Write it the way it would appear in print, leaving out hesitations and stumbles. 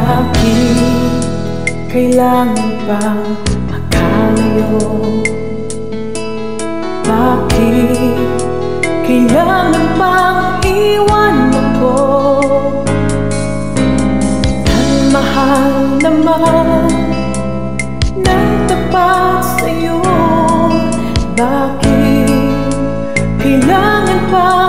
Bakit kailangan bang magkalayo? Bakit kailangan bang iwan ako? Ang mahal naman nagtapat sa'yo. Bakit kailangan bang